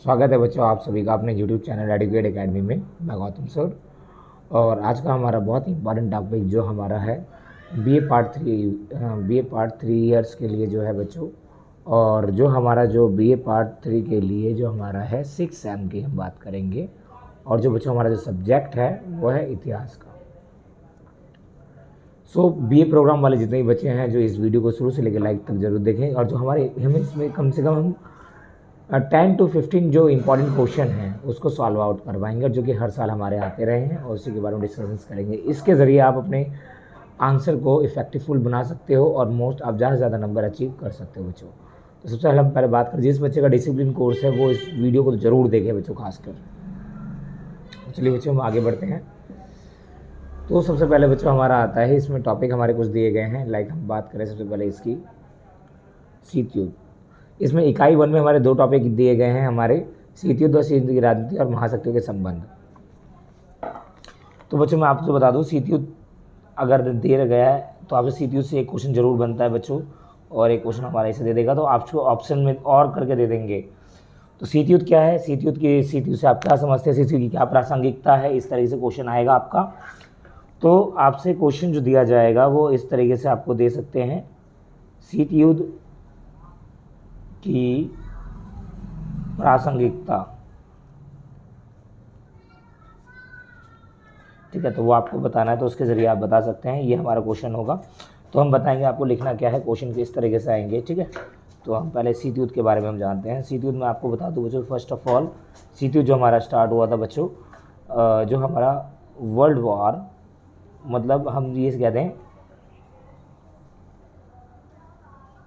स्वागत है बच्चों आप सभी का अपने YouTube चैनल एडुकेट एकेडमी में। मैं गौतम सर और आज का हमारा बहुत ही इंपॉर्टेंट टॉपिक जो हमारा है बी ए पार्ट 3 ईयर्स के लिए जो है बच्चों। और जो हमारा जो बी ए पार्ट 3 के लिए जो हमारा है 6 सेम की हम बात करेंगे। और जो बच्चों हमारा जो सब्जेक्ट है वो है इतिहास का। सो बी ए प्रोग्राम वाले जितने भी बच्चे हैं जो इस वीडियो को शुरू से लेकर लाइक तक जरूर देखें। और जो हमारे हमें इसमें कम से कम हम 10 to 15 जो इम्पॉर्टेंट क्वेश्चन हैं उसको सॉल्व आउट करवाएंगे, जो कि हर साल हमारे आते रहे हैं और उसी के बारे में डिस्कशंस करेंगे। इसके ज़रिए आप अपने आंसर को इफेक्टिवफुल बना सकते हो और मोस्ट आप ज़्यादा से ज़्यादा नंबर अचीव कर सकते हो बच्चों। तो सबसे पहले हम पहले बात करें, जिस बच्चे का डिसिप्लिन कोर्स है वो इस वीडियो को तो ज़रूर देखें बच्चों खासकर। चलिए बच्चों हम आगे बढ़ते हैं। तो सबसे पहले बच्चों हमारा आता है, इसमें टॉपिक हमारे कुछ दिए गए हैं। लाइक हम बात करें सबसे पहले इसकी शीत युद्ध। इसमें इकाई 1 में हमारे 2 टॉपिक दिए गए हैं, हमारे शीत युद्ध और शीत युद्ध की राजनीति और महाशक्तियों के संबंध। तो बच्चों मैं आपको बता दूं, शीत युद्ध अगर दे गया है तो आपसे शीत युद्ध से एक क्वेश्चन जरूर बनता है बच्चों, और एक क्वेश्चन हमारा इसे दे देगा तो आपको ऑप्शन में और करके दे देंगे। तो शीत युद्ध क्या है, शीत युद्ध से आप क्या समझते हैं, शीत युद्ध की क्या प्रासंगिकता है, इस तरीके से क्वेश्चन आएगा आपका। तो आपसे क्वेश्चन जो दिया जाएगा वो इस तरीके से आपको दे सकते हैं, शीत युद्ध की प्रासंगिकता। ठीक है, तो वो आपको बताना है, तो उसके ज़रिए आप बता सकते हैं। ये हमारा क्वेश्चन होगा, तो हम बताएंगे आपको लिखना क्या है। क्वेश्चन किस तरीके से आएंगे, ठीक है। तो हम पहले शीत युद्ध के बारे में हम जानते हैं। शीत युद्ध में आपको बता दूं बच्चों, फर्स्ट ऑफ ऑल शीत युद्ध जो हमारा स्टार्ट हुआ था बच्चों, जो हमारा वर्ल्ड वॉर, मतलब हम ये कहते हैं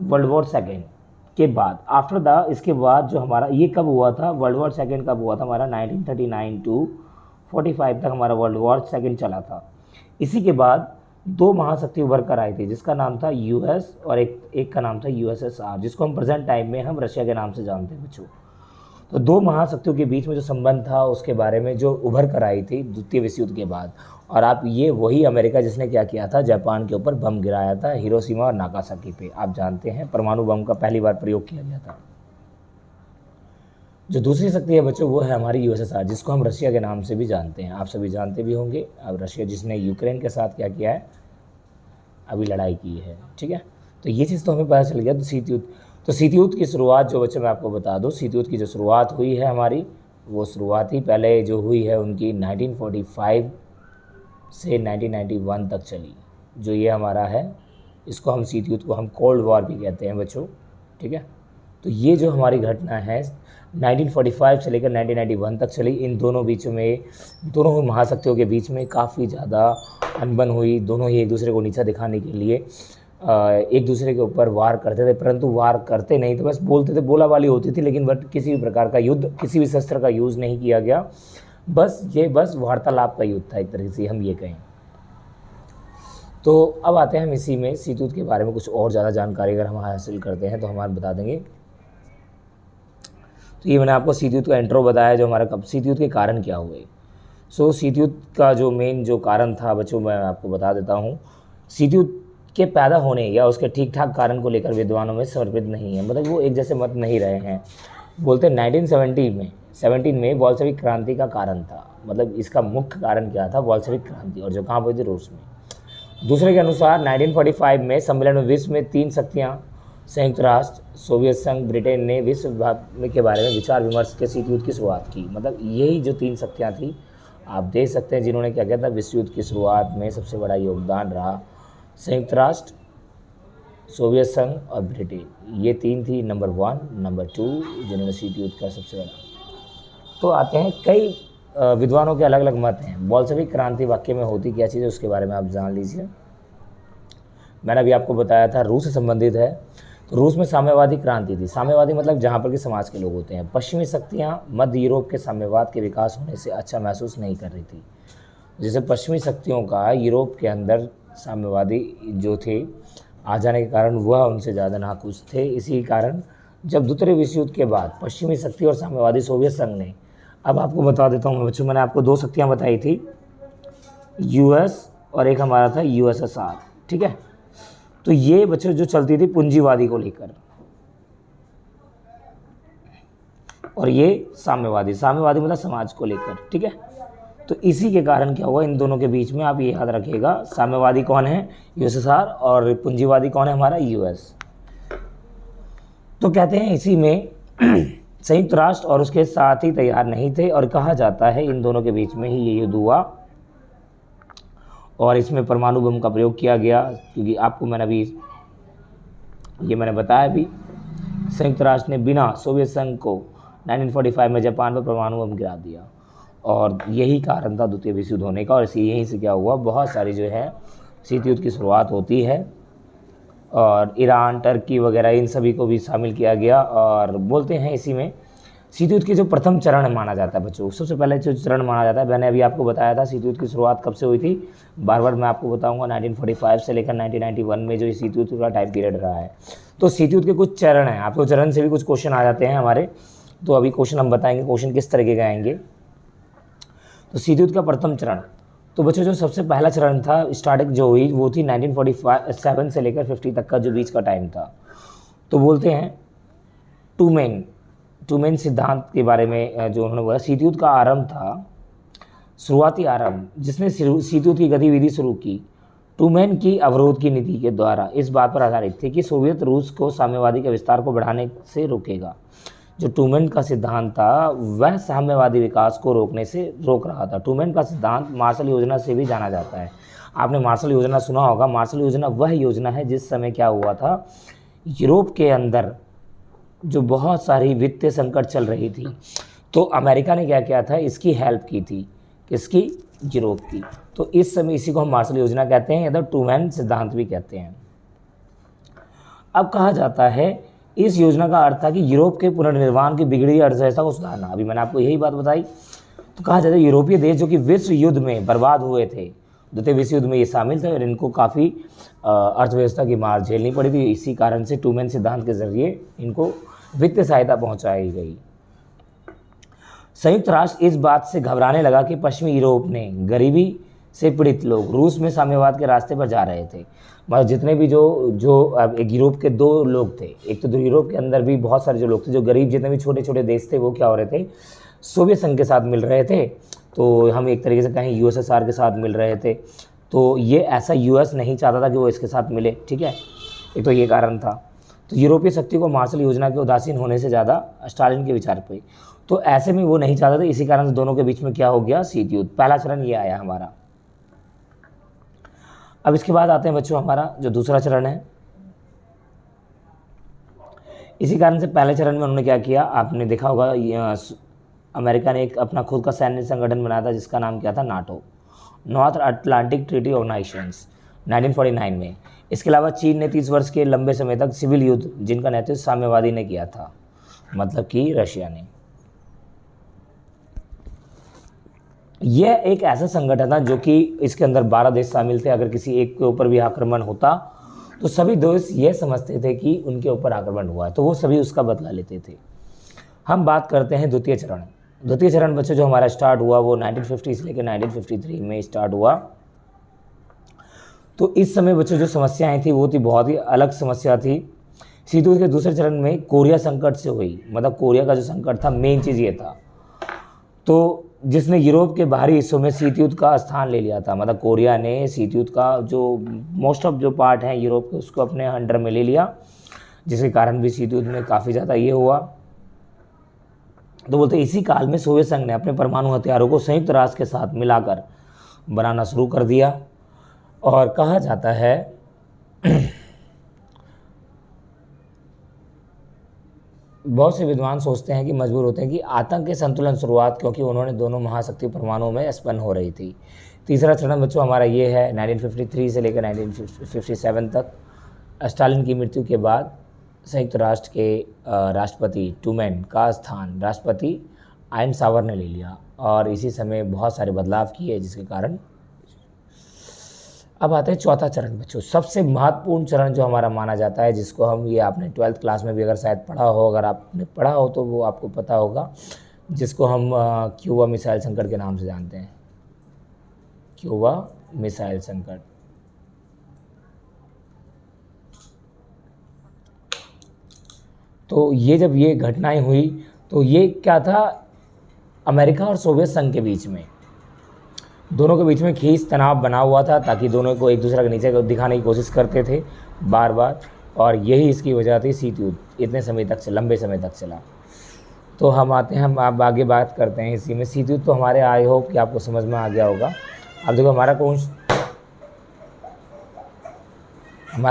वर्ल्ड वॉर सेकेंड के बाद, आफ्टर द, इसके बाद जो हमारा ये कब हुआ था, वर्ल्ड वॉर सेकेंड कब हुआ था हमारा 1939 टू 45 तक हमारा वर्ल्ड वॉर सेकेंड चला था। इसी के बाद 2 महाशक्ति उभर कर आई थी, जिसका नाम था यूएस और एक का नाम था यूएसएसआर, जिसको हम प्रेजेंट टाइम में हम रशिया के नाम से जानते हैं बच्चों। तो 2 महाशक्तियों के बीच में जो संबंध था उसके बारे में जो उभर कर आई थी द्वितीय विश्व युद्ध के बाद। और आप ये वही अमेरिका जिसने क्या किया था, जापान के ऊपर बम गिराया था, हिरोशिमा और नागासाकी पे। आप जानते हैं परमाणु बम का पहली बार प्रयोग किया गया था। जो दूसरी शक्ति है बच्चों वो है हमारी यूएसएसआर, जिसको हम रशिया के नाम से भी जानते हैं। आप सभी जानते भी होंगे। अब रशिया जिसने यूक्रेन के साथ क्या किया है, अभी लड़ाई की है, ठीक है। तो ये चीज़ तो हमें पता चल गया। तो शीत युद्ध की शुरुआत जो बच्चों मैं आपको बता दूं, शीत युद्ध की जो शुरुआत हुई है हमारी, वो शुरुआत ही पहले जो हुई है उनकी 1945 से 1991 तक चली। जो ये हमारा है, इसको हम शीत युद्ध को हम कोल्ड वॉर भी कहते हैं बच्चों, ठीक है। तो ये जो हमारी घटना है 1945 से लेकर 1991 तक चली। इन दोनों बीचों में, दोनों महाशक्तियों के बीच में काफ़ी ज़्यादा अनबन हुई। दोनों ही एक दूसरे को नीचा दिखाने के लिए एक दूसरे के ऊपर वार करते थे, परंतु वार करते नहीं थे, बस बोलते थे, बोला वाली होती थी, लेकिन बट किसी भी प्रकार का युद्ध, किसी भी शस्त्र का यूज़ नहीं किया गया। बस वार्तालाप का युद्ध था, एक तरीके से हम ये कहें। तो अब आते हैं हम इसी में शीत युद्ध के बारे में कुछ और ज़्यादा जानकारी अगर हम हासिल करते हैं तो हमारे बता देंगे। तो ये मैंने आपको शीत युद्ध का इंट्रो बताया, जो हमारा कब शीत युद्ध के कारण क्या हुए। सो शीत युद्ध का जो मेन जो कारण था बच्चों, मैं आपको बता देता हूँ। शीत युद्ध के पैदा होने या उसके ठीक ठाक कारण को लेकर विद्वानों में समर्पित नहीं है, मतलब वो एक जैसे मत नहीं रहे हैं। बोलते हैं 1917 में बोल्शेविक क्रांति का कारण था, मतलब इसका मुख्य कारण क्या था, बोल्शेविक क्रांति, और जो कहाँ हुई थी, रूस में। दूसरे के अनुसार 1945 में सम्मेलन में विश्व में 3 शक्तियाँ, संयुक्त राष्ट्र, सोवियत संघ, ब्रिटेन ने विश्व विभाग के बारे में विचार विमर्श के शीत युद्ध की शुरुआत की। मतलब यही जो 3 शक्तियाँ थी, आप देख सकते हैं, जिन्होंने क्या किया था, विश्व युद्ध की शुरुआत में सबसे बड़ा योगदान रहा संयुक्त राष्ट्र, सोवियत संघ और ब्रिटेन। ये 3 थी, नंबर 1, नंबर 2, जिन्होंने शीत युद्ध का सबसे बड़ा। तो आते हैं, कई विद्वानों के अलग अलग मत हैं। बोल्शेविक क्रांति वाक्य में होती क्या चीज़ है उसके बारे में आप जान लीजिए। मैंने अभी आपको बताया था रूस से संबंधित है। तो रूस में साम्यवादी क्रांति थी। साम्यवादी मतलब जहाँ पर के समाज के लोग होते हैं। पश्चिमी शक्तियाँ मध्य यूरोप के साम्यवाद के विकास होने से अच्छा महसूस नहीं कर रही थी। जैसे पश्चिमी शक्तियों का यूरोप के अंदर साम्यवादी जो थे आ जाने के कारण वह उनसे ज़्यादा नाखुश थे। इसी कारण जब द्वितीय विश्व युद्ध के बाद पश्चिमी शक्ति और साम्यवादी सोवियत संघ ने, अब आपको बता देता हूँ बच्चों, मैंने आपको 2 शक्तियाँ बताई थी, यूएस और एक हमारा था यूएसएसआर, ठीक है। तो ये बच्चों जो चलती थी पूंजीवादी को लेकर, और ये साम्यवादी, साम्यवादी मतलब समाज को लेकर, ठीक है। तो इसी के कारण क्या हुआ इन दोनों के बीच में, आप ये याद रखिएगा, साम्यवादी कौन है, यूएसएसआर, और पूंजीवादी कौन है हमारा, यूएस। तो कहते हैं इसी में संयुक्त राष्ट्र और उसके साथ ही तैयार नहीं थे, और कहा जाता है इन दोनों के बीच में ही ये युद्ध हुआ, और इसमें परमाणु बम का प्रयोग किया गया, क्योंकि आपको मैंने अभी ये मैंने बताया भी, संयुक्त राष्ट्र ने बिना सोवियत संघ को 1945 में जापान पर परमाणु बम गिरा दिया, और यही कारण था द्वितीय विश्व युद्ध होने का। और इसी यहीं से क्या हुआ, बहुत सारी जो है शीत युद्ध की शुरुआत होती है, और ईरान, टर्की वगैरह इन सभी को भी शामिल किया गया। और बोलते हैं इसी में शीत युद्ध के जो प्रथम चरण माना जाता है बच्चों, सबसे पहले जो चरण माना जाता है, मैंने अभी आपको बताया था शीत युद्ध की शुरुआत कब से हुई थी, बार बार मैं आपको बताऊंगा, 1945 से लेकर 1991 में जो शीत युद्ध का टाइम पीरियड रहा है। तो शीत युद्ध के कुछ चरण हैं, आपको चरण से भी कुछ क्वेश्चन आ जाते हैं हमारे, तो अभी क्वेश्चन हम बताएंगे क्वेश्चन किस तरीके के आएंगे। तो शीत युद्ध का प्रथम चरण, तो बच्चों जो सबसे पहला चरण था, स्टार्टिंग जो हुई वो थी 1947 से लेकर 50 तक का जो बीच का टाइम था। तो बोलते हैं टू मेन सिद्धांत के बारे में जो उन्होंने बोला, शीत युद्ध का आरंभ था, शुरुआती आरंभ जिसने शीत युद्ध की गतिविधि शुरू की, ट्रूमैन की अवरोध की नीति के द्वारा इस बात पर आधारित थे कि सोवियत रूस को साम्यवादी के विस्तार को बढ़ाने से रोकेगा। जो ट्रूमैन का सिद्धांत था वह साम्यवादी विकास को रोकने से रोक रहा था। ट्रूमैन का सिद्धांत मार्शल योजना से भी जाना जाता है, आपने मार्शल योजना सुना होगा। मार्शल योजना वह योजना है जिस समय क्या हुआ था, यूरोप के अंदर जो बहुत सारी वित्तीय संकट चल रही थी, तो अमेरिका ने क्या किया था, इसकी हेल्प की थी, किसकी, यूरोप की। तो इस समय इसी को हम मार्शल योजना कहते हैं या तो ट्रूमैन सिद्धांत भी कहते हैं। अब कहा जाता है इस योजना का अर्थ था कि यूरोप के पुनर्निर्माण की बिगड़ी अर्थव्यवस्था को सुधारना। अभी मैंने आपको यही बात बताई। तो कहा जाता है यूरोपीय देश जो कि विश्व युद्ध में बर्बाद हुए थे, द्वितीय विश्व युद्ध में ये शामिल थे, और इनको काफ़ी अर्थव्यवस्था की मार झेलनी पड़ी थी। इसी कारण से ट्रूमैन सिद्धांत के जरिए इनको वित्तीय सहायता पहुंचाई गई। संयुक्त राष्ट्र इस बात से घबराने लगा कि पश्चिमी यूरोप ने गरीबी से पीड़ित लोग रूस में साम्यवाद के रास्ते पर जा रहे थे। मतलब जितने भी जो एक यूरोप के दो लोग थे, एक तो यूरोप के अंदर भी बहुत सारे जो लोग थे, जो गरीब जितने भी छोटे छोटे देश थे, वो क्या हो रहे थे, सोवियत संघ के साथ मिल रहे थे। तो हम एक तरीके से कहें यूएसएसआर के साथ मिल रहे थे। तो ये ऐसा यूएस नहीं चाहता था कि वो इसके साथ मिले, ठीक है, एक तो ये कारण था। तो यूरोपीय शक्ति को मार्शल योजना के उदासीन होने से ज़्यादा स्टालिन के विचार पे, तो ऐसे में वो नहीं चाहते थे। इसी कारण से दोनों के बीच में क्या हो गया, शीत युद्ध। पहला चरण ये आया हमारा। अब इसके बाद आते हैं बच्चों हमारा जो दूसरा चरण है। इसी कारण से पहले चरण में उन्होंने क्या किया, आपने देखा होगा, अमेरिका ने एक अपना खुद का सैन्य संगठन बनाया था जिसका नाम क्या था, NATO, north Atlantic treaty organisations, 1949 में। इसके अलावा चीन ने 30 वर्ष के लंबे समय तक सिविल युद्ध, जिनका नेतृत्व साम्यवादी ने किया था, मतलब कि रशिया ने। यह एक ऐसा संगठन था जो कि इसके अंदर 12 देश शामिल थे। अगर किसी एक के ऊपर भी आक्रमण होता तो सभी देश यह समझते थे कि उनके ऊपर आक्रमण हुआ है, तो वो सभी उसका बदला लेते थे। हम बात करते हैं द्वितीय चरण। द्वितीय चरण बच्चों जो हमारा स्टार्ट हुआ वो 1950 से लेकर 1953 में स्टार्ट हुआ। तो इस समय बच्चों जो समस्याएं थी वो थी बहुत ही अलग समस्या थी। शीत युद्ध के दूसरे चरण में कोरिया संकट से हुई, मतलब कोरिया का जो संकट था, मेन चीज़ ये था, तो जिसने यूरोप के बाहरी हिस्सों में शीत युद्ध का स्थान ले लिया था। मतलब कोरिया ने शीत युद्ध का जो मोस्ट ऑफ जो पार्ट है यूरोप के, उसको अपने अंडर में ले लिया, जिसके कारण भी शीत युद्ध में काफ़ी ज़्यादा ये हुआ। तो बोलते इसी काल में सोवियत संघ ने अपने परमाणु हथियारों को संयुक्त राष्ट्र के साथ मिलाकर बनाना शुरू कर दिया। और कहा जाता है बहुत से विद्वान सोचते हैं कि मजबूर होते हैं कि आतंक के संतुलन शुरुआत, क्योंकि उन्होंने दोनों महाशक्ति परमाणुओं में स्पन हो रही थी। तीसरा चरण बच्चों हमारा ये है 1953 से लेकर 1957 तक। स्टालिन की मृत्यु के बाद संयुक्त राष्ट्र के राष्ट्रपति ट्रूमैन का स्थान राष्ट्रपति आइनसावर ने ले लिया, और इसी समय बहुत सारे बदलाव किए, जिसके कारण अब आते हैं चौथा चरण बच्चों, सबसे महत्वपूर्ण चरण जो हमारा माना जाता है, जिसको हम, ये आपने 12th क्लास में भी अगर शायद पढ़ा हो, अगर आपने पढ़ा हो तो वो आपको पता होगा, जिसको हम क्यूबा मिसाइल संकट के नाम से जानते हैं, क्यूबा मिसाइल संकट। तो ये जब ये घटनाएं हुई तो ये क्या था, अमेरिका और सोवियत संघ के बीच में, दोनों के बीच में खींच तनाव बना हुआ था, ताकि दोनों को एक दूसरे के नीचे दिखाने की कोशिश करते थे बार बार, और यही इसकी वजह थी शीत युद्ध इतने समय तक लंबे समय तक चला। तो हम आते हैं, हम आप आगे बात करते हैं इसी में। शीत युद्ध तो हमारे, आई होप कि आपको समझ में आ गया होगा। अब देखो हमारा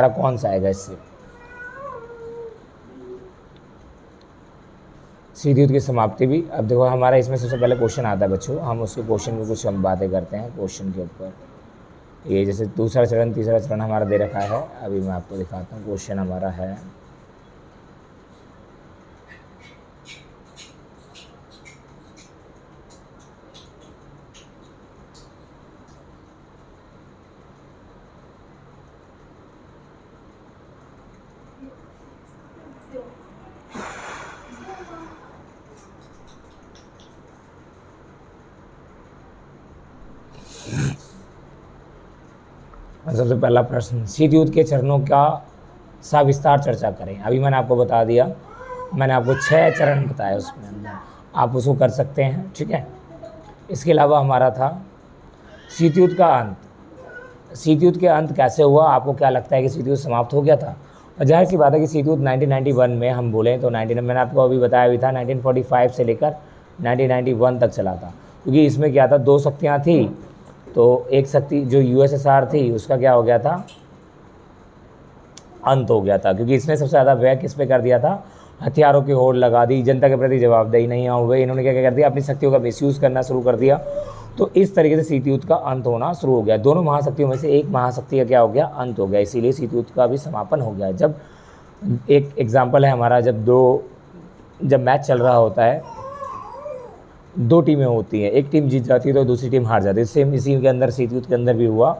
कौन सा आएगा इससे, शीत युद्ध की समाप्ति भी। अब देखो हमारा इसमें सबसे पहले क्वेश्चन आता है बच्चों, हम उसके क्वेश्चन में कुछ हम बातें करते हैं क्वेश्चन के ऊपर। ये जैसे दूसरा चरण तीसरा चरण हमारा दे रखा है, अभी मैं आपको दिखाता हूँ। क्वेश्चन हमारा है, सबसे पहला प्रश्न, शीत युद्ध के चरणों का सविस्तार चर्चा करें। अभी मैंने आपको बता दिया, मैंने आपको 6 चरण बताए उसमें अंदर, आप उसको कर सकते हैं, ठीक है। इसके अलावा हमारा था शीत युद्ध का अंत। शीत युद्ध के अंत कैसे हुआ, आपको क्या लगता है कि शीत युद्ध समाप्त हो गया था? और जाहिर सी बात है कि शीत युद्ध 1991 में हम बोलें तो मैंने आपको अभी बताया भी था 1945 से लेकर 1991 तक चला था, क्योंकि इसमें क्या था, 2 शक्तियाँ थी। तो एक शक्ति जो यूएसएसआर थी उसका क्या हो गया था, अंत हो गया था, क्योंकि इसने सबसे ज़्यादा व्यय किस पे कर दिया था, हथियारों की होड़ लगा दी, जनता के प्रति जवाबदेही नहीं हुए, इन्होंने क्या क्या कर दिया, अपनी शक्तियों का मिसयूज़ करना शुरू कर दिया। तो इस तरीके से शीत युद्ध का अंत होना शुरू हो गया। दोनों महाशक्तियों में से एक महाशक्ति का क्या हो गया, अंत हो गया, इसीलिए शीत युद्ध का भी समापन हो गया। जब एक एग्जाम्पल है हमारा, जब मैच चल रहा होता है, 2 टीमें होती हैं, एक टीम जीत जाती है तो दूसरी टीम हार जाती है। सेम इसी के अंदर शीत युद्ध के अंदर भी हुआ,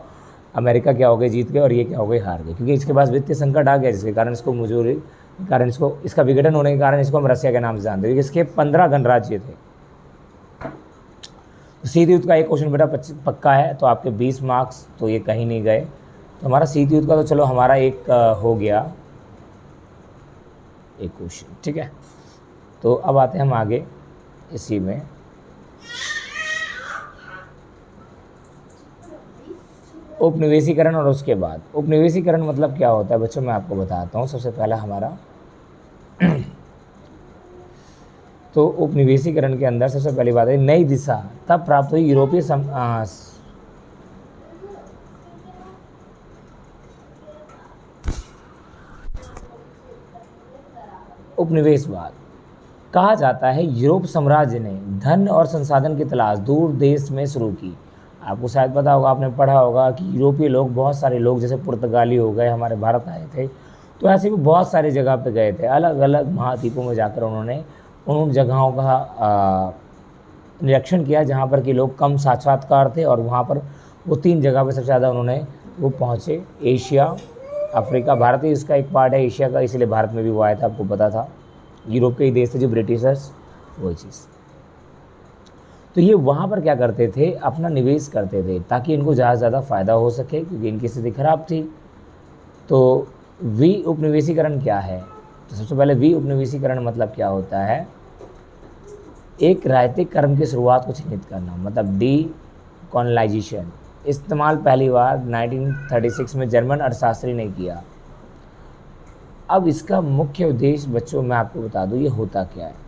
अमेरिका क्या हो गए, जीत गए, और ये क्या हो गए, हार गए, क्योंकि इसके पास वित्तीय संकट आ गया, जिसके कारण इसको मजबूरी कारण इसका विघटन होने के कारण इसको हम रसिया के नाम से जानते हैं। इसके 15 गणराज्य थे। शीत युद्ध का एक क्वेश्चन बेटा पक्का है, तो आपके 20 मार्क्स तो ये कहीं नहीं गए। तो हमारा शीत युद्ध का तो चलो हमारा एक हो गया एक क्वेश्चन, ठीक है। तो अब आते हैं हम आगे इसी में, उपनिवेशीकरण और उसके बाद। उपनिवेशीकरण मतलब क्या होता है बच्चों, मैं आपको बताता हूँ। सबसे पहला हमारा तो उपनिवेशीकरण के अंदर सबसे पहली बात है, नई दिशा तब प्राप्त हुई यूरोपीय उपनिवेशवाद कहा जाता है। यूरोप साम्राज्य ने धन और संसाधन की तलाश दूर देश में शुरू की। आपको शायद पता होगा, आपने पढ़ा होगा कि यूरोपीय लोग, बहुत सारे लोग, जैसे पुर्तगाली हो गए, हमारे भारत आए थे, तो ऐसे भी बहुत सारी जगह पे गए थे। अलग अलग महाद्वीपों में जाकर उन्होंने उन जगहों का निरीक्षण किया जहाँ पर कि लोग कम साक्षात्कार थे, और वहाँ पर वो 3 जगह पर सबसे ज़्यादा उन्होंने वो पहुँचे, एशिया, अफ्रीका। भारत ही इसका एक पार्ट है एशिया का, इसलिए भारत में भी वो आया था, आपको पता था। यूरोप के ही देश थे जो ब्रिटिशर्स, वही चीज़। तो ये वहाँ पर क्या करते थे, अपना निवेश करते थे, ताकि इनको ज़्यादा से ज़्यादा फ़ायदा हो सके, क्योंकि इनकी स्थिति खराब थी। तो उपनिवेशीकरण क्या है, तो सबसे पहले उपनिवेशीकरण मतलब क्या होता है, एक राजनीतिक कर्म की शुरुआत को चिन्हित करना, मतलब डीकॉलोनाइजेशन। इस्तेमाल पहली बार 1936 में जर्मन अर्थशास्त्री ने किया। अब इसका मुख्य उद्देश्य बच्चों मैं आपको बता दूं, ये होता क्या है।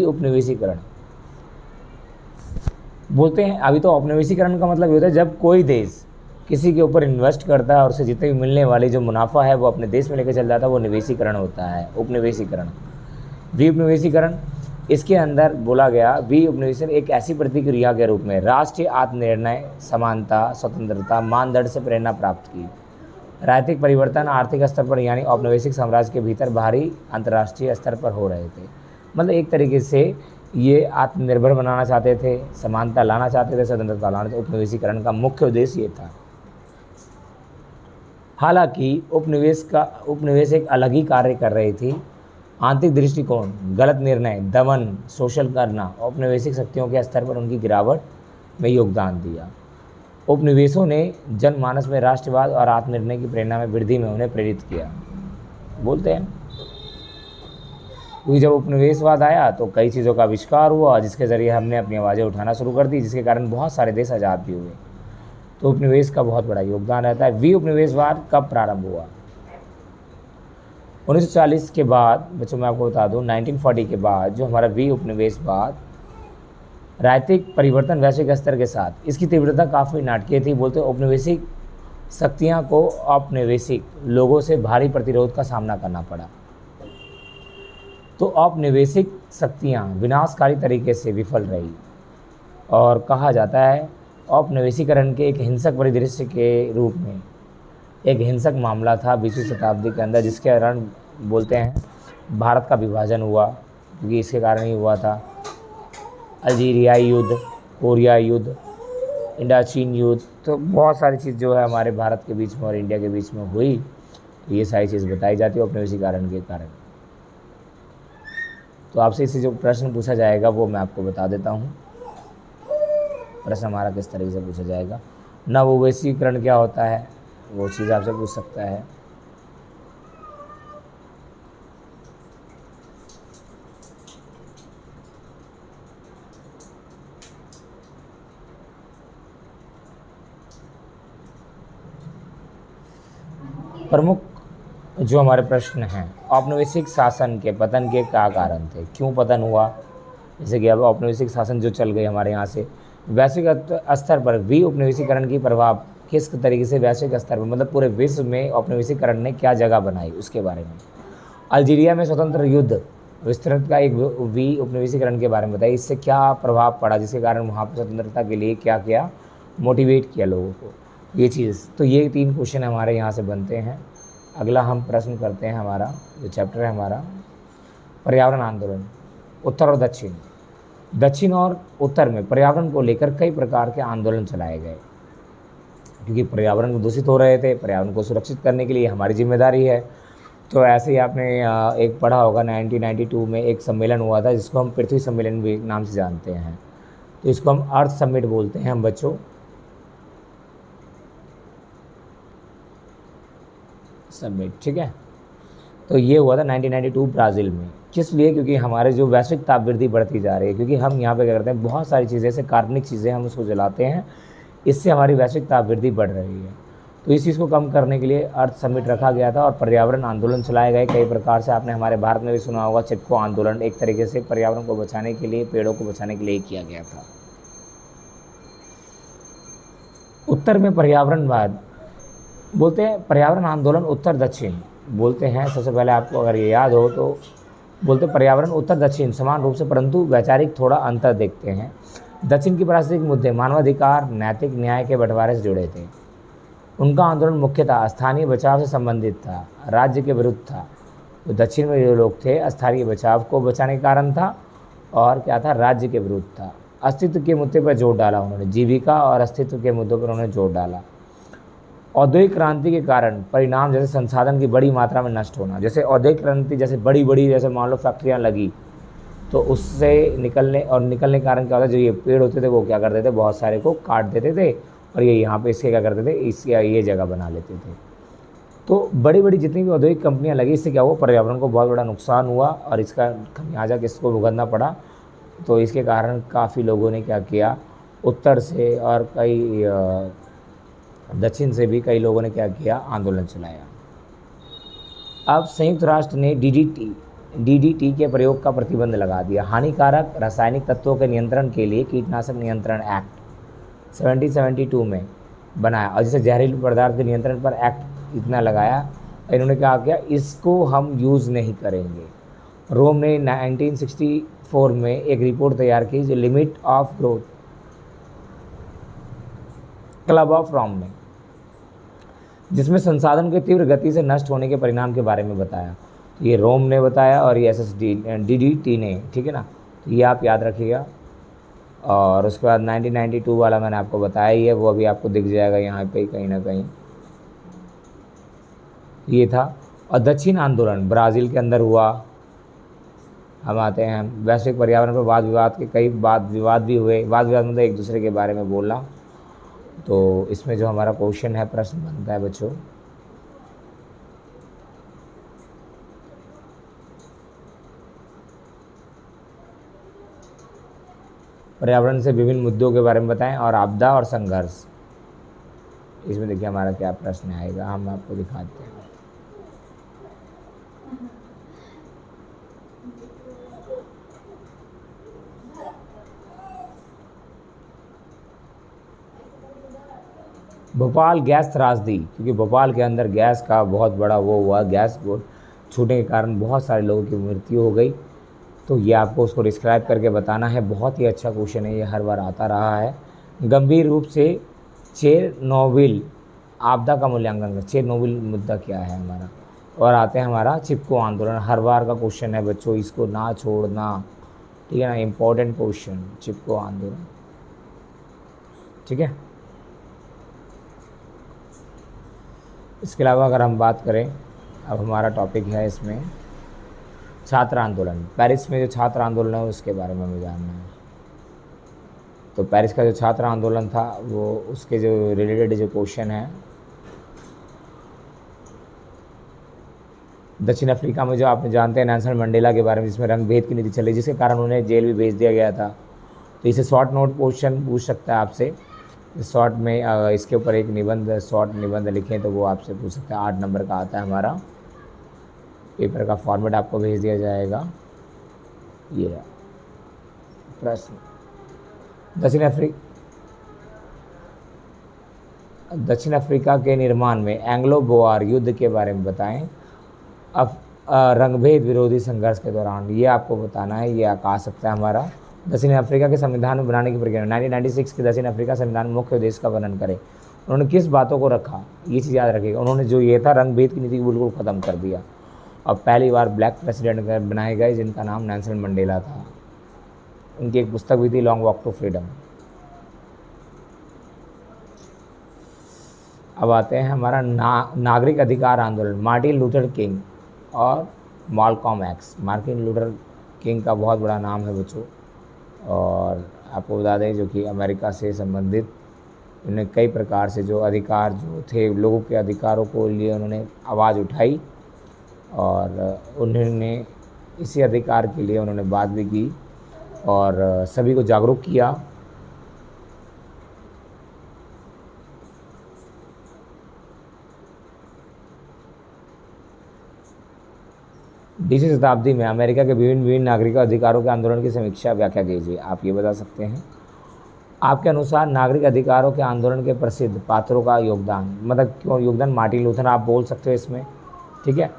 उपनिवेशीकरण बोलते हैं, अभी तो औपनिवेशीकरण का मतलब ये होता है जब कोई देश किसी के ऊपर इन्वेस्ट करता है और उसे जितने भी मिलने वाली जो मुनाफा है वो अपने देश में लेकर चल जाता है, वो निवेशीकरण होता है, उपनिवेशीकरण। उपनिवेशीकरण इसके अंदर बोला गया, उपनिवेशीकरण एक ऐसी प्रतिक्रिया के रूप में राष्ट्रीय आत्मनिर्णय, समानता, स्वतंत्रता मानदंड से प्रेरणा प्राप्त की। राजनीतिक परिवर्तन आर्थिक स्तर पर, यानी औपनिवेशिक साम्राज्य के भीतर बाहरी अंतर्राष्ट्रीय स्तर पर हो रहे थे। मतलब एक तरीके से ये आत्मनिर्भर बनाना चाहते थे, समानता लाना चाहते थे, स्वतंत्रता लाना चाहते। उपनिवेशीकरण का मुख्य उद्देश्य ये था। हालांकि उपनिवेश एक अलग ही कार्य कर रही थी। आंतरिक दृष्टिकोण, गलत निर्णय, दमन, शोषण करना, औपनिवेशिक शक्तियों के स्तर पर उनकी गिरावट में योगदान दिया। उपनिवेशों ने जनमानस में राष्ट्रवाद और आत्मनिर्णय की प्रेरणा में वृद्धि में उन्हें प्रेरित किया। बोलते हैं क्योंकि जब उपनिवेशवाद आया तो कई चीज़ों का आविष्कार हुआ जिसके ज़रिए हमने अपनी आवाज़ें उठाना शुरू कर दी, जिसके कारण बहुत सारे देश आज़ाद भी हुए। तो उपनिवेश का बहुत बड़ा योगदान रहता है। उपनिवेशवाद कब प्रारंभ हुआ? 1940 के बाद बच्चों मैं आपको बता दूं, 1940 के बाद जो हमारा उपनिवेशवाद, राजनीतिक परिवर्तन वैश्विक स्तर के साथ, इसकी तीव्रता काफ़ी नाटकीय थी। बोलते औपनिवेशिक शक्तियां को औपनिवेशिक लोगों से भारी प्रतिरोध का सामना करना पड़ा। तो औपनिवेशिक शक्तियां विनाशकारी तरीके से विफल रही और कहा जाता है औपनिवेशीकरण के एक हिंसक परिदृश्य के रूप में एक हिंसक मामला था 20वीं शताब्दी के अंदर, जिसके कारण बोलते हैं भारत का विभाजन हुआ, क्योंकि इसके कारण ही हुआ था। अल्जीरियाई युद्ध, कोरिया युद्ध, इंडोचीन युद्ध, तो बहुत सारी चीज़ जो है हमारे भारत के बीच में और इंडिया के बीच में हुई। तो ये सारी चीज़ बताई जाती है औपनिवेशीकरण के कारण। तो आपसे इससे जो प्रश्न पूछा जाएगा वो मैं आपको बता देता हूँ। प्रश्न हमारा किस तरीके से पूछा जाएगा, नवोवैश्वीकरण क्या होता है, वो चीज़ आपसे पूछ सकता है। प्रमुख जो हमारे प्रश्न हैं, औपनिवेशिक शासन के पतन के क्या कारण थे, क्यों पतन हुआ? जैसे कि अब औपनिवेशिक शासन जो चल गई हमारे यहाँ से, वैश्विक स्तर पर उपनिवेशीकरण की प्रभाव किस तरीके से वैश्विक स्तर पर, मतलब पूरे विश्व में औपनिवेशीकरण ने क्या जगह बनाई उसके बारे में। अल्जीरिया में स्वतंत्र युद्ध विस्तृत का एक उपनिवेशीकरण के बारे में बताइए, इससे क्या प्रभाव पड़ा, जिसके कारण वहाँ पर स्वतंत्रता के लिए क्या किया, मोटिवेट किया लोगों को, ये चीज़। तो ये 3 क्वेश्चन हमारे यहाँ से बनते हैं। अगला हम प्रश्न करते हैं, हमारा जो चैप्टर है हमारा पर्यावरण आंदोलन, उत्तर और दक्षिण। दक्षिण और उत्तर में पर्यावरण को लेकर कई प्रकार के आंदोलन चलाए गए, क्योंकि पर्यावरण दूषित हो रहे थे। पर्यावरण को सुरक्षित करने के लिए हमारी जिम्मेदारी है। तो ऐसे ही आपने एक पढ़ा होगा 1992 में एक सम्मेलन हुआ था जिसको हम पृथ्वी सम्मेलन भी नाम से जानते हैं। तो इसको हम अर्थ समिट बोलते हैं हम बच्चों, समिट, ठीक है। तो ये हुआ था 1992 ब्राज़ील में। किस लिए? क्योंकि हमारे जो वैश्विक ताप वृद्धि बढ़ती जा रही है, क्योंकि हम यहाँ पे क्या करते हैं, बहुत सारी चीज़ें जैसे कार्बनिक चीज़ें हम उसको जलाते हैं, इससे हमारी वैश्विक ताप वृद्धि बढ़ रही है। तो इस चीज़ को कम करने के लिए अर्थ समिट रखा गया था और पर्यावरण आंदोलन चलाए गए कई प्रकार से। आपने हमारे भारत में भी सुना होगा चिपको आंदोलन, एक तरीके से पर्यावरण को बचाने के लिए, पेड़ों को बचाने के लिए किया गया था। उत्तर में पर्यावरणवाद बोलते हैं, पर्यावरण आंदोलन उत्तर दक्षिण बोलते हैं। सबसे पहले आपको अगर ये याद हो तो बोलते पर्यावरण उत्तर दक्षिण समान रूप से, परंतु वैचारिक थोड़ा अंतर देखते हैं। दक्षिण की पारिस्थितिक मुद्दे मानवाधिकार, नैतिक न्याय के बंटवारे से जुड़े थे। उनका आंदोलन मुख्यतः स्थानीय बचाव से संबंधित था, राज्य के विरुद्ध था। तो दक्षिण में जो लोग थे स्थानीय बचाव को बचाने के कारण था, और क्या था, राज्य के विरुद्ध था। अस्तित्व के मुद्दे पर जोर डाला उन्होंने, जीविका और अस्तित्व के मुद्दों पर उन्होंने जोर डाला। औद्योगिक क्रांति के कारण परिणाम जैसे संसाधन की बड़ी मात्रा में नष्ट होना, जैसे औद्योगिक क्रांति जैसे बड़ी बड़ी जैसे मान लो फैक्ट्रियाँ लगी, तो उससे निकलने के कारण क्या होता है, जो ये पेड़ होते थे वो क्या करते थे, बहुत सारे को काट देते थे और ये यहाँ पे इसके क्या करते थे, इसके ये जगह बना लेते थे। तो बड़ी बड़ी जितनी भी औद्योगिक कंपनियाँ लगी, इससे क्या हुआ, पर्यावरण को बहुत बड़ा नुकसान हुआ और इसका खमियाजा किसको भुगतना पड़ा। तो इसके कारण काफ़ी लोगों ने क्या किया, उत्तर से और कई दक्षिण से भी कई लोगों ने क्या किया, आंदोलन चलाया। अब संयुक्त राष्ट्र ने डीडीटी के प्रयोग का प्रतिबंध लगा दिया। हानिकारक रासायनिक तत्वों के नियंत्रण के लिए कीटनाशक नियंत्रण एक्ट 1772 में बनाया, और जैसे जहरीले पदार्थ के नियंत्रण पर एक्ट इतना लगाया, इन्होंने क्या किया, इसको हम यूज़ नहीं करेंगे। रोम ने 1964 में एक रिपोर्ट तैयार की, जो limit of growth, club of Rome ने, जिसमें संसाधन के तीव्र गति से नष्ट होने के परिणाम के बारे में बताया। तो ये रोम ने बताया और ये डीडीटी ने, ठीक है ना। तो ये आप याद रखिएगा। और उसके बाद 1992 वाला मैंने आपको बताया ही है, वो अभी आपको दिख जाएगा यहाँ पे कहीं ना कहीं, ये था। और दक्षिण आंदोलन ब्राज़ील के अंदर हुआ। हम आते हैं वैश्विक पर्यावरण पर वाद विवाद के कई विवाद भी हुए। वाद विवाद मतलब एक दूसरे के बारे में बोलना। तो इसमें जो हमारा क्वेश्चन है, प्रश्न बनता है बच्चों, पर्यावरण से विभिन्न मुद्दों के बारे में बताएं और आपदा और संघर्ष। इसमें देखिए हमारा क्या प्रश्न आएगा, हम आपको दिखाते हैं। भोपाल गैस त्रासदी, क्योंकि भोपाल के अंदर गैस का बहुत बड़ा वो हुआ, गैस वो छूटने के कारण बहुत सारे लोगों की मृत्यु हो गई। तो ये आपको उसको डिस्क्राइब करके बताना है। बहुत ही अच्छा क्वेश्चन है, ये हर बार आता रहा है। गंभीर रूप से चेरनोबिल आपदा का मूल्यांकन कर। चेरनोबिल मुद्दा क्या है हमारा। और आते हैं हमारा चिपको आंदोलन, हर बार का क्वेश्चन है बच्चों, इसको ना छोड़ना, ठीक है ना, इम्पोर्टेंट क्वेश्चन, चिपको आंदोलन, ठीक है। इसके अलावा अगर हम बात करें, अब हमारा टॉपिक है इसमें छात्र आंदोलन। पेरिस में जो छात्र आंदोलन है उसके बारे में हमें जानना है। तो पेरिस का जो छात्र आंदोलन था वो उसके जो रिलेटेड जो क्वेश्चन है, दक्षिण अफ्रीका में जो आपने जानते हैं नेल्सन मंडेला के बारे में, जिसमें रंग भेद की नीति चली, जिसके कारण उन्हें जेल भी भेज दिया गया था। तो इसे शॉर्ट नोट क्वेश्चन पूछ सकता है आपसे। शॉर्ट में इसके ऊपर एक निबंध, शॉर्ट निबंध लिखें तो वो आपसे पूछ सकता है। 8 नंबर का आता है हमारा। पेपर का फॉर्मेट आपको भेज दिया जाएगा। ये प्रश्न, दक्षिण अफ्रीका के निर्माण में एंग्लो बोआर युद्ध के बारे में बताएं। अब रंगभेद विरोधी संघर्ष के दौरान, ये आपको बताना है। ये आ सकता है हमारा दक्षिण अफ्रीका के संविधान में बनाने की प्रक्रिया। 1996 के दक्षिण अफ्रीका संविधान में मुख्य उद्देश्य का वर्णन करें। उन्होंने किस बातों को रखा, ये चीज़ याद रखिएगा। उन्होंने जो ये था रंगभेद की नीति को बिल्कुल ख़त्म कर दिया। अब पहली बार ब्लैक प्रेसिडेंट बनाए गए जिनका नाम नेल्सन मंडेला था। उनकी एक पुस्तक भी थी, लॉन्ग वॉक टू फ्रीडम। अब आते हैं हमारा नागरिक अधिकार आंदोलन। मार्टिन लूथर किंग और मालकॉम एक्स। मार्टिन लूथर किंग का बहुत बड़ा नाम है बच्चों, और आपको बता दें जो कि अमेरिका से संबंधित, उन्होंने कई प्रकार से जो अधिकार जो थे लोगों के अधिकारों को लिए उन्होंने आवाज़ उठाई, और उन्होंने इसी अधिकार के लिए उन्होंने बात भी की और सभी को जागरूक किया। बीसवीं शताब्दी में अमेरिका के विभिन्न नागरिक अधिकारों के आंदोलन की समीक्षा व्याख्या कीजिए। आप ये बता सकते हैं, आपके अनुसार नागरिक अधिकारों के आंदोलन के प्रसिद्ध पात्रों का योगदान, मतलब क्यों योगदान। मार्टिन लूथर आप बोल सकते हो इसमें, ठीक है।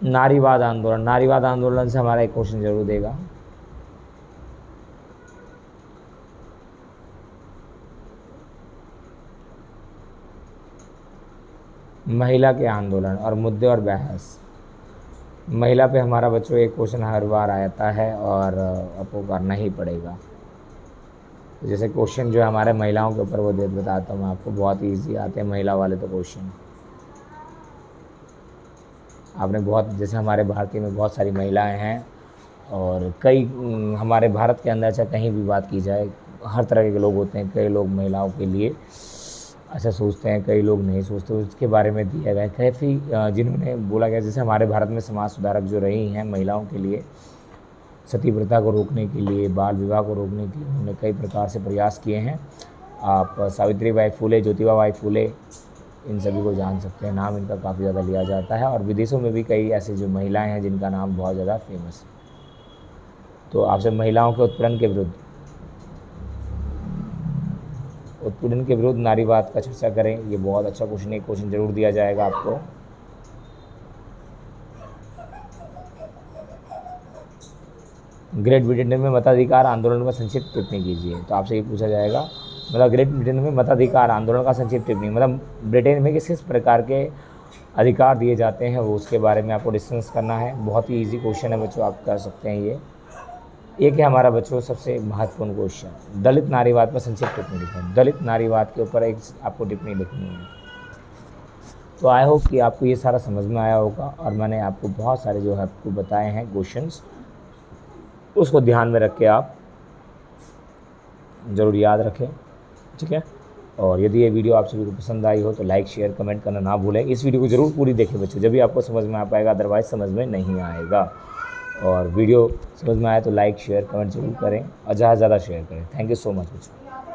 नारीवाद आंदोलन, नारीवाद आंदोलन से हमारा एक क्वेश्चन जरूर देगा। महिला के आंदोलन और मुद्दे और बहस। महिला पे हमारा बच्चों एक क्वेश्चन हर बार आता है और आपको करना ही पड़ेगा। तो जैसे क्वेश्चन जो है हमारे महिलाओं के ऊपर वो बताता हूँ मैं आपको, बहुत ईजी आते हैं महिला वाले तो क्वेश्चन। आपने बहुत, जैसे हमारे भारतीय में बहुत सारी महिलाएं हैं और कई हमारे भारत के अंदर चाहे कहीं भी बात की जाए हर तरह के लोग होते हैं। कई लोग महिलाओं के लिए अच्छा सोचते हैं, कई लोग नहीं सोचते। उसके बारे में दिया गया काफ़ी जिन्होंने बोला गया, जैसे हमारे भारत में समाज सुधारक जो रही हैं महिलाओं के लिए, सती प्रथा को रोकने के लिए, बाल विवाह को रोकने के लिए उन्होंने कई प्रकार से प्रयास किए हैं। आप सावित्रीबाई फुले, ज्योतिबाबाई फुले, इन सभी को जान सकते हैं। नाम इनका काफ़ी ज़्यादा लिया जाता है और विदेशों में भी कई ऐसे जो महिलाएं हैं जिनका नाम बहुत ज़्यादा फेमस है। तो आपसे महिलाओं के उत्पीड़न के विरुद्ध नारीवाद का चर्चा करें। ये बहुत अच्छा क्वेश्चन है, क्वेश्चन जरूर दिया जाएगा आपको। ग्रेट ब्रिटेन में मताधिकार आंदोलन का संक्षिप्त टिप्पणी कीजिए। तो आपसे ये पूछा जाएगा, मतलब ग्रेट ब्रिटेन में मताधिकार आंदोलन का संक्षिप्त टिप्पणी, मतलब ब्रिटेन में किस किस प्रकार के अधिकार दिए जाते हैं वो उसके बारे में आपको डिस्कस करना है। बहुत ही ईजी क्वेश्चन है बच्चों, आप कर सकते हैं ये। एक है हमारा बच्चों सबसे महत्वपूर्ण क्वेश्चन, दलित नारीवाद पर संक्षिप्त टिप्पणी लिखें। दलित नारीवाद के ऊपर एक आपको टिप्पणी लिखनी है। तो आई होप कि आपको ये सारा समझ में आया होगा और मैंने आपको बहुत सारे जो है आपको बताए हैं क्वेश्चंस, उसको ध्यान में रख के आप ज़रूर याद रखें, ठीक है। और यदि ये वीडियो आप सभी को पसंद आई हो तो लाइक शेयर कमेंट करना ना भूलें। इस वीडियो को ज़रूर पूरी देखें बच्चों, जब भी आपको समझ में आ पाएगा, अदरवाइज़ समझ में नहीं आएगा। और वीडियो समझ में आए तो लाइक शेयर कमेंट ज़रूर करें और ज़्यादा से ज़्यादा शेयर करें। थैंक यू सो मच बच्चों।